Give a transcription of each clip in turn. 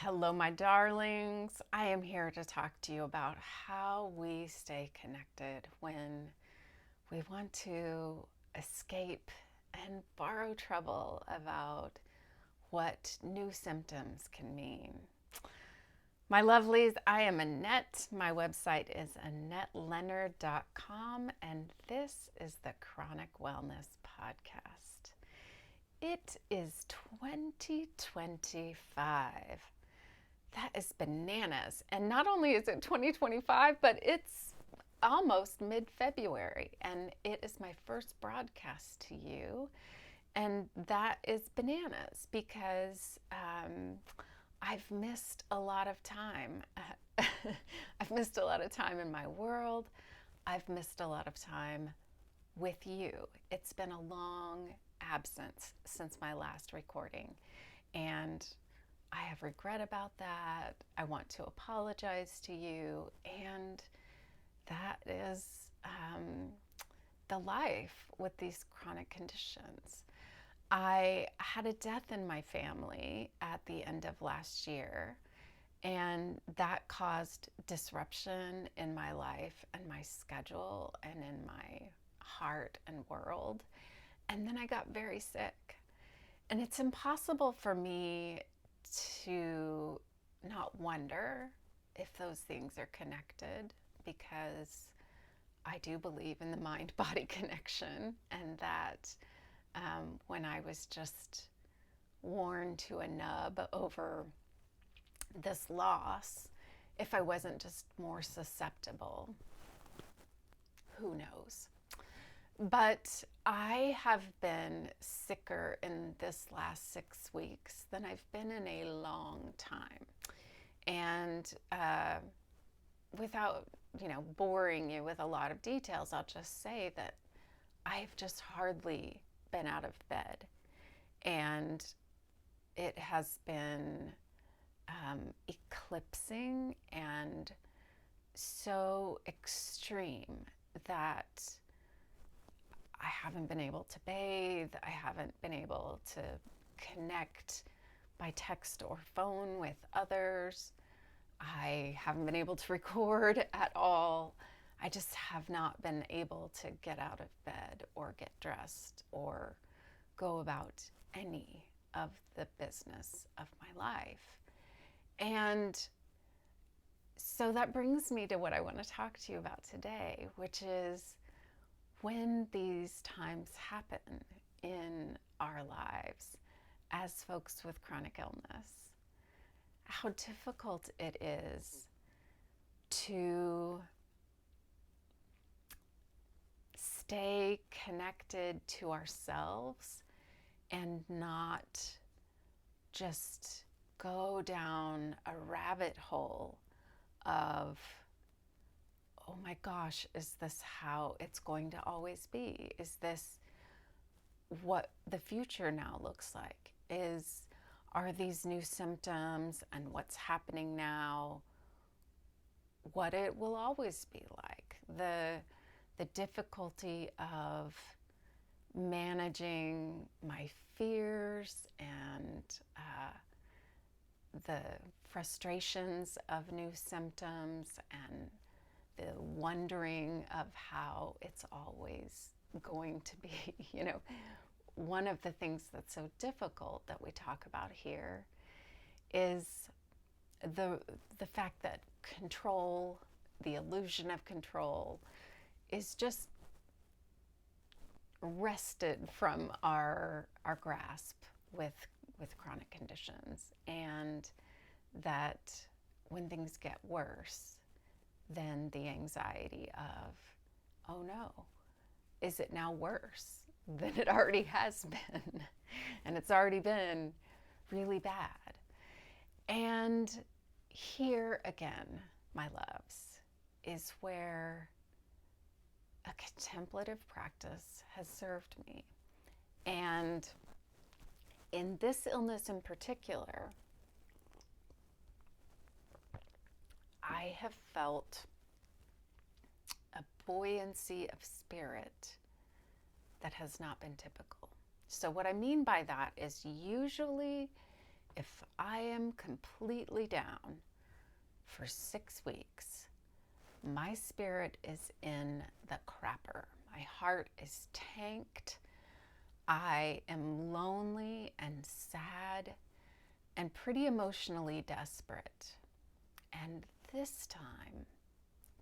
Hello, my darlings. I am here to talk to you about how we stay connected when we want to escape and borrow trouble about what new symptoms can mean. My lovelies, I am Annette. My website is AnnetteLeonard.com, and this is the Chronic Wellness Podcast. It is 2025. That is bananas. And not only is it 2025, but it's almost mid February. And it is my first broadcast to you. And that is bananas because I've missed a lot of time. I've missed a lot of time in my world. I've missed a lot of time with you. It's been a long absence since my last recording. And I have regret about that. I want to apologize to you. And that is the life with these chronic conditions. I had a death in my family at the end of last year, and that caused disruption in my life and my schedule and in my heart and world. And then I got very sick. And it's impossible for me to not wonder if those things are connected because I do believe in the mind body connection, and that when I was just worn to a nub over this loss, if I wasn't just more susceptible, who knows? But I have been sicker in this last 6 weeks than I've been in a long time. And without, boring you with a lot of details, I'll just say that I've just hardly been out of bed. And it has been eclipsing and so extreme that I haven't been able to bathe. I haven't been able to connect by text or phone with others. I haven't been able to record at all. I just have not been able to get out of bed or get dressed or go about any of the business of my life. And so that brings me to what I want to talk to you about today, which is when these times happen in our lives as folks with chronic illness, how difficult it is to stay connected to ourselves and not just go down a rabbit hole of, oh my gosh, is this how it's going to always be? Is this what the future now looks like? Are these new symptoms and what's happening now what it will always be like? The difficulty of managing my fears and the frustrations of new symptoms and the wondering of how it's always going to be. One of the things that's so difficult that we talk about here is the fact that control, the illusion of control, is just wrested from our grasp with chronic conditions, and that when things get worse, then the anxiety of, oh no, is it now worse than it already has been? And it's already been really bad. And here again, my loves, is where a contemplative practice has served me. And in this illness in particular, I have felt a buoyancy of spirit that has not been typical. So what I mean by that is usually if I am completely down for 6 weeks, my spirit is in the crapper. My heart is tanked. I am lonely and sad and pretty emotionally desperate. And this time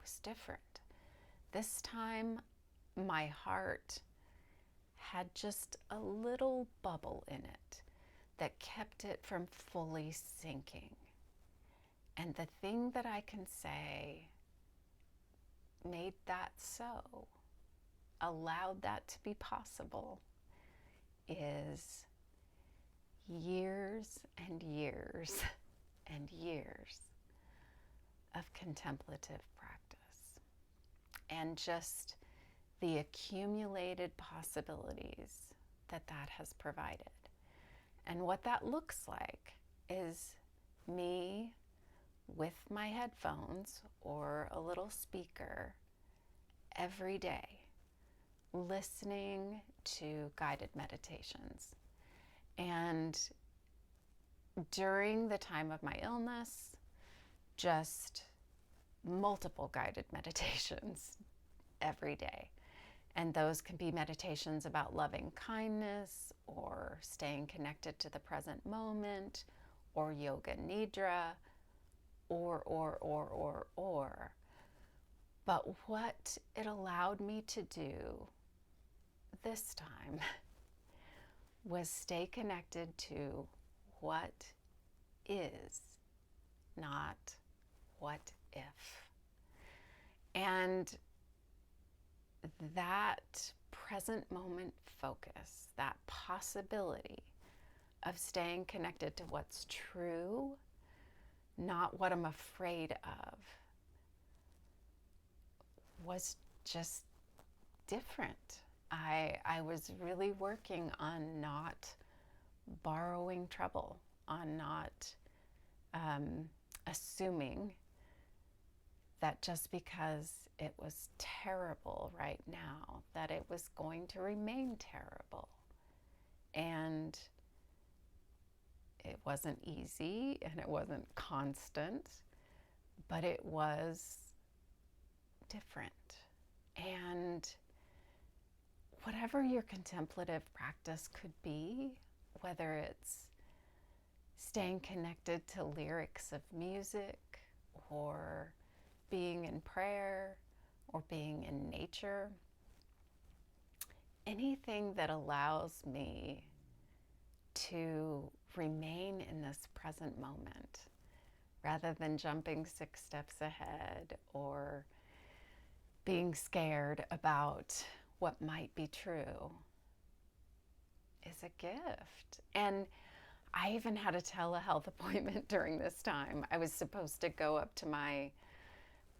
was different. This time, my heart had just a little bubble in it that kept it from fully sinking. And the thing that I can say made that so, allowed that to be possible, is years and years and years of contemplative practice and just the accumulated possibilities that that has provided. And what that looks like is me with my headphones or a little speaker every day, listening to guided meditations. And during the time of my illness, just multiple guided meditations every day. And those can be meditations about loving kindness or staying connected to the present moment or yoga nidra or. But what it allowed me to do this time was stay connected to what is, not what if. And that present moment focus, that possibility of staying connected to what's true, not what I'm afraid of, was just different. I was really working on not borrowing trouble, on not assuming that just because it was terrible right now, that it was going to remain terrible. And it wasn't easy and it wasn't constant, but it was different. And whatever your contemplative practice could be, whether it's staying connected to lyrics of music or being in prayer or being in nature, anything that allows me to remain in this present moment rather than jumping 6 steps ahead or being scared about what might be true is a gift. And I even had a telehealth appointment during this time. I was supposed to go up to my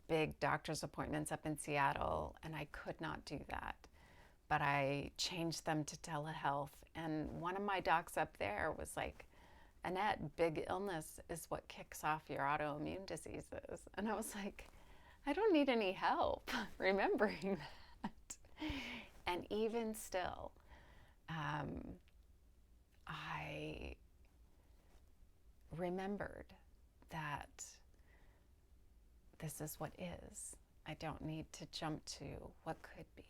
big doctor's appointments up in Seattle, and I could not do that. But I changed them to telehealth. And one of my docs up there was like, Annette, big illness is what kicks off your autoimmune diseases. And I was like, I don't need any help remembering that. And even still, I remembered that this is what is. I don't need to jump to what could be.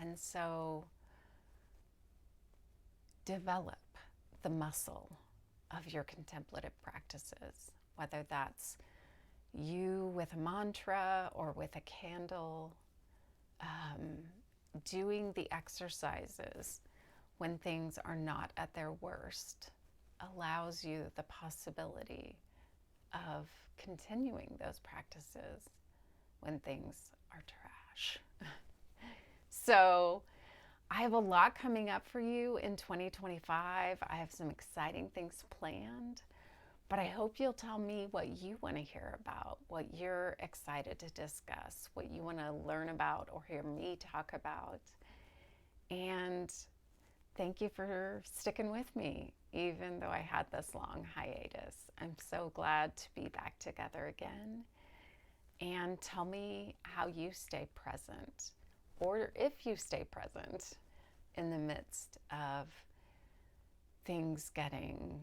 And so develop the muscle of your contemplative practices, whether that's you with a mantra or with a candle, doing the exercises when things are not at their worst allows you the possibility of continuing those practices when things are trash. So I have a lot coming up for you in 2025. I have some exciting things planned, but I hope you'll tell me what you want to hear about, what you're excited to discuss, what you want to learn about or hear me talk about. And thank you for sticking with me, even though I had this long hiatus. I'm so glad to be back together again. And tell me how you stay present, or if you stay present in the midst of things getting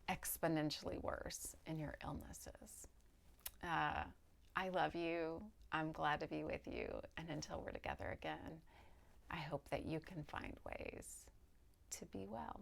exponentially worse in your illnesses. I love you. I'm glad to be with you. And until we're together again, I hope that you can find ways to be well.